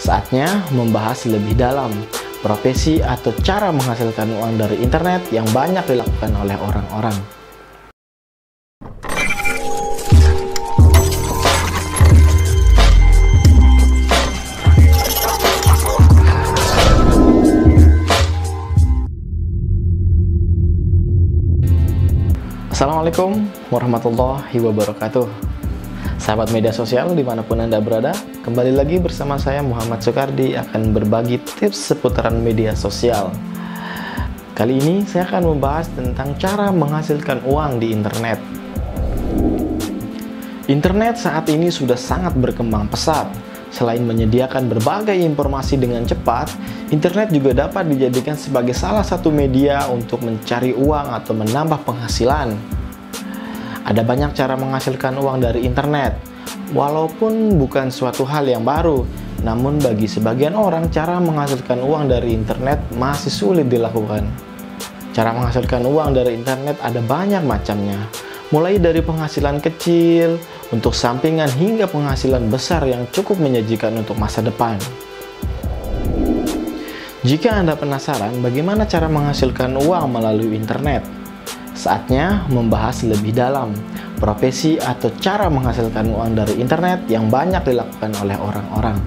Saatnya membahas lebih dalam profesi atau cara menghasilkan uang dari internet yang banyak dilakukan oleh orang-orang. Assalamualaikum warahmatullahi wabarakatuh. Sahabat media sosial dimanapun Anda berada, kembali lagi bersama saya Muhammad Soekardi akan berbagi tips seputaran media sosial. Kali ini saya akan membahas tentang cara menghasilkan uang di internet. Internet saat ini sudah sangat berkembang pesat. Selain menyediakan berbagai informasi dengan cepat, internet juga dapat dijadikan sebagai salah satu media untuk mencari uang atau menambah penghasilan. Ada banyak cara menghasilkan uang dari internet, walaupun bukan suatu hal yang baru. Namun bagi sebagian orang, cara menghasilkan uang dari internet masih sulit dilakukan. Cara menghasilkan uang dari internet ada banyak macamnya, mulai dari penghasilan kecil, untuk sampingan hingga penghasilan besar yang cukup menjanjikan untuk masa depan. Jika Anda penasaran bagaimana cara menghasilkan uang melalui internet, saatnya membahas lebih dalam profesi atau cara menghasilkan uang dari internet yang banyak dilakukan oleh orang-orang.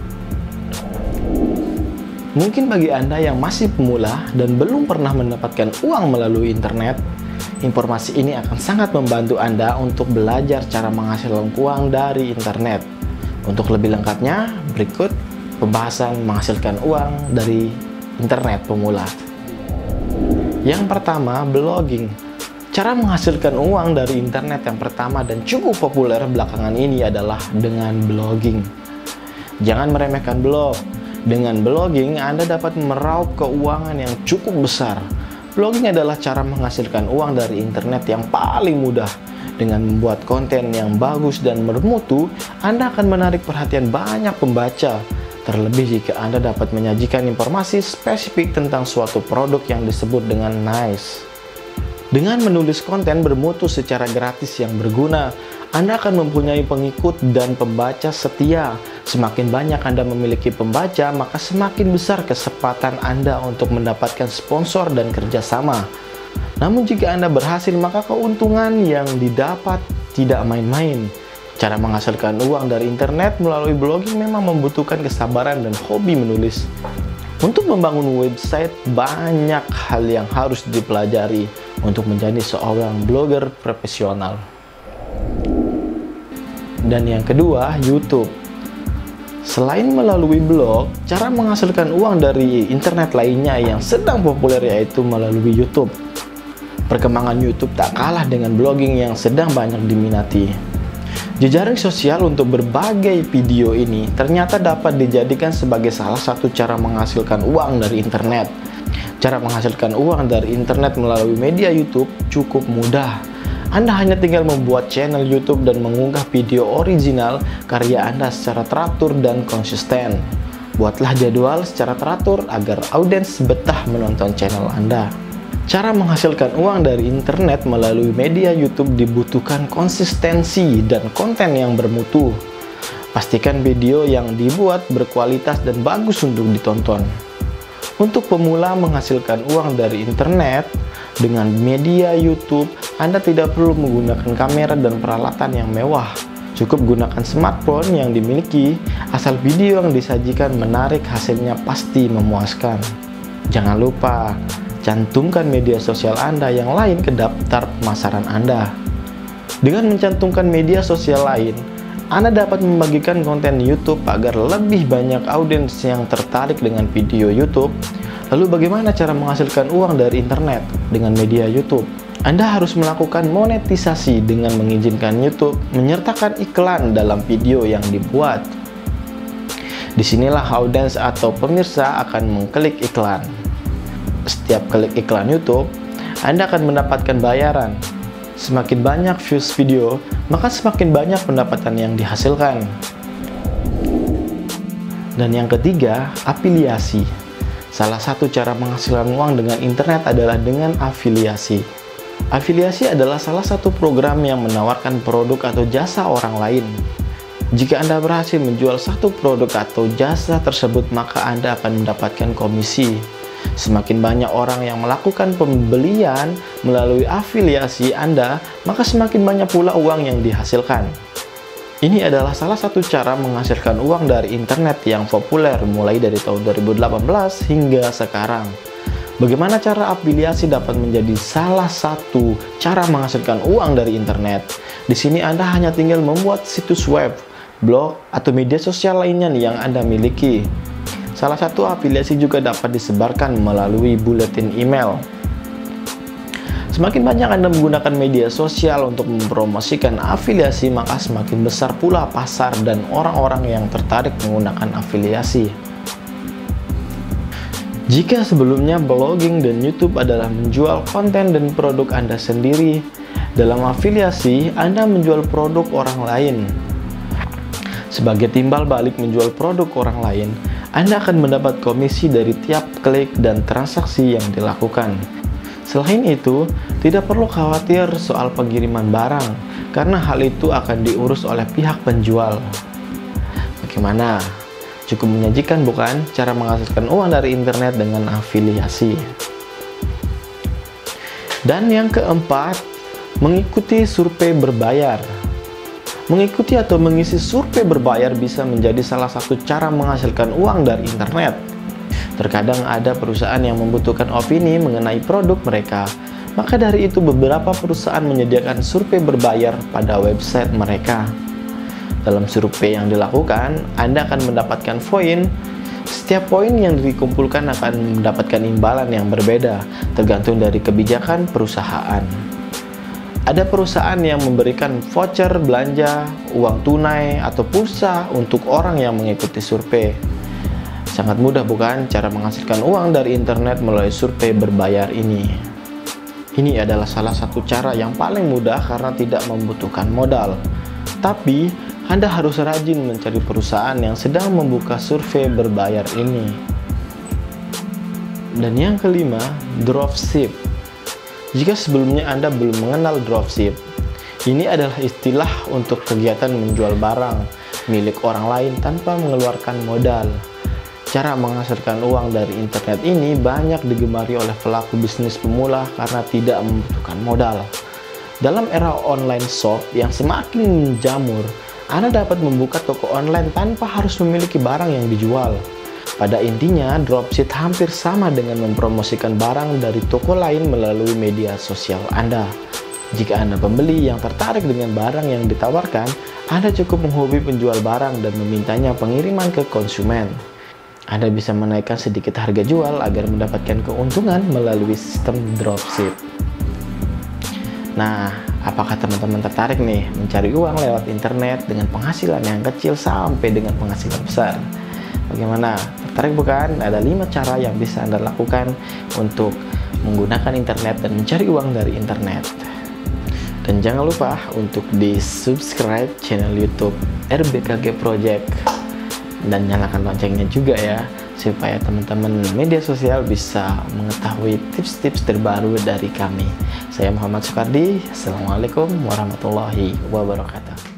Mungkin bagi Anda yang masih pemula dan belum pernah mendapatkan uang melalui internet, informasi ini akan sangat membantu Anda untuk belajar cara menghasilkan uang dari internet. Untuk lebih lengkapnya, berikut pembahasan menghasilkan uang dari internet pemula. Yang pertama, blogging. Cara menghasilkan uang dari internet yang pertama dan cukup populer belakangan ini adalah dengan blogging. Jangan meremehkan blog. Dengan blogging, Anda dapat meraup keuangan yang cukup besar. Blogging adalah cara menghasilkan uang dari internet yang paling mudah. Dengan membuat konten yang bagus dan bermutu, Anda akan menarik perhatian banyak pembaca. Terlebih jika Anda dapat menyajikan informasi spesifik tentang suatu produk yang disebut dengan niche. Dengan menulis konten bermutu secara gratis yang berguna, Anda akan mempunyai pengikut dan pembaca setia. Semakin banyak Anda memiliki pembaca, maka semakin besar kesempatan Anda untuk mendapatkan sponsor dan kerjasama. Namun jika Anda berhasil, maka keuntungan yang didapat tidak main-main. Cara menghasilkan uang dari internet melalui blogging memang membutuhkan kesabaran dan hobi menulis. Untuk membangun website, banyak hal yang harus dipelajari untuk menjadi seorang blogger profesional. Dan yang kedua, YouTube. Selain melalui blog, cara menghasilkan uang dari internet lainnya yang sedang populer yaitu melalui YouTube. Perkembangan YouTube tak kalah dengan blogging yang sedang banyak diminati. Jejaring sosial untuk berbagai video ini ternyata dapat dijadikan sebagai salah satu cara menghasilkan uang dari internet. Cara menghasilkan uang dari internet melalui media YouTube cukup mudah. Anda hanya tinggal membuat channel YouTube dan mengunggah video original karya Anda secara teratur dan konsisten. Buatlah jadwal secara teratur agar audiens betah menonton channel Anda. Cara menghasilkan uang dari internet melalui media YouTube dibutuhkan konsistensi dan konten yang bermutu. Pastikan video yang dibuat berkualitas dan bagus untuk ditonton. Untuk pemula menghasilkan uang dari internet dengan media YouTube, Anda tidak perlu menggunakan kamera dan peralatan yang mewah. Cukup gunakan smartphone yang dimiliki, asal video yang disajikan menarik, hasilnya pasti memuaskan. Jangan lupa cantumkan media sosial Anda yang lain ke daftar pemasaran Anda. Dengan mencantumkan media sosial lain, Anda dapat membagikan konten YouTube agar lebih banyak audiens yang tertarik dengan video YouTube. Lalu bagaimana cara menghasilkan uang dari internet dengan media YouTube? Anda harus melakukan monetisasi dengan mengizinkan YouTube menyertakan iklan dalam video yang dibuat. Disinilah audiens atau pemirsa akan mengklik iklan. Setiap klik iklan YouTube, Anda akan mendapatkan bayaran. Semakin banyak views video, maka semakin banyak pendapatan yang dihasilkan. Dan yang ketiga, afiliasi. Salah satu cara menghasilkan uang dengan internet adalah dengan afiliasi. Afiliasi adalah salah satu program yang menawarkan produk atau jasa orang lain. Jika Anda berhasil menjual satu produk atau jasa tersebut, maka Anda akan mendapatkan komisi. Semakin banyak orang yang melakukan pembelian melalui afiliasi Anda, maka semakin banyak pula uang yang dihasilkan. Ini adalah salah satu cara menghasilkan uang dari internet yang populer mulai dari tahun 2018 hingga sekarang. Bagaimana cara afiliasi dapat menjadi salah satu cara menghasilkan uang dari internet? Di sini Anda hanya tinggal membuat situs web, blog, atau media sosial lainnya yang Anda miliki. Salah satu afiliasi juga dapat disebarkan melalui buletin email. Semakin banyak Anda menggunakan media sosial untuk mempromosikan afiliasi, maka semakin besar pula pasar dan orang-orang yang tertarik menggunakan afiliasi. Jika sebelumnya blogging dan YouTube adalah menjual konten dan produk Anda sendiri, dalam afiliasi Anda menjual produk orang lain. Sebagai timbal balik menjual produk orang lain, Anda akan mendapat komisi dari tiap klik dan transaksi yang dilakukan. Selain itu, tidak perlu khawatir soal pengiriman barang, karena hal itu akan diurus oleh pihak penjual. Bagaimana? Cukup menyajikan bukan cara menghasilkan uang dari internet dengan afiliasi? Dan yang keempat, mengikuti survei berbayar. Mengikuti atau mengisi survei berbayar bisa menjadi salah satu cara menghasilkan uang dari internet. Terkadang ada perusahaan yang membutuhkan opini mengenai produk mereka, maka dari itu beberapa perusahaan menyediakan survei berbayar pada website mereka. Dalam survei yang dilakukan, Anda akan mendapatkan poin. Setiap poin yang dikumpulkan akan mendapatkan imbalan yang berbeda, tergantung dari kebijakan perusahaan. Ada perusahaan yang memberikan voucher belanja, uang tunai, atau pulsa untuk orang yang mengikuti survei. Sangat mudah bukan cara menghasilkan uang dari internet melalui survei berbayar ini? Ini adalah salah satu cara yang paling mudah karena tidak membutuhkan modal. Tapi, Anda harus rajin mencari perusahaan yang sedang membuka survei berbayar ini. Dan yang kelima, dropship. Jika sebelumnya Anda belum mengenal dropship, ini adalah istilah untuk kegiatan menjual barang milik orang lain tanpa mengeluarkan modal. Cara menghasilkan uang dari internet ini banyak digemari oleh pelaku bisnis pemula karena tidak membutuhkan modal. Dalam era online shop yang semakin menjamur, Anda dapat membuka toko online tanpa harus memiliki barang yang dijual. Pada intinya, dropship hampir sama dengan mempromosikan barang dari toko lain melalui media sosial Anda. Jika Anda pembeli yang tertarik dengan barang yang ditawarkan, Anda cukup menghubungi penjual barang dan memintanya pengiriman ke konsumen. Anda bisa menaikkan sedikit harga jual agar mendapatkan keuntungan melalui sistem dropship. Nah, apakah teman-teman tertarik nih mencari uang lewat internet dengan penghasilan yang kecil sampai dengan penghasilan besar? Bagaimana? Tertarik bukan? Ada 5 cara yang bisa Anda lakukan untuk menggunakan internet dan mencari uang dari internet. Dan jangan lupa untuk di-subscribe channel YouTube RBKG Project dan nyalakan loncengnya juga ya, supaya teman-teman media sosial bisa mengetahui tips-tips terbaru dari kami. Saya Muhammad Soekardi. Assalamualaikum warahmatullahi wabarakatuh.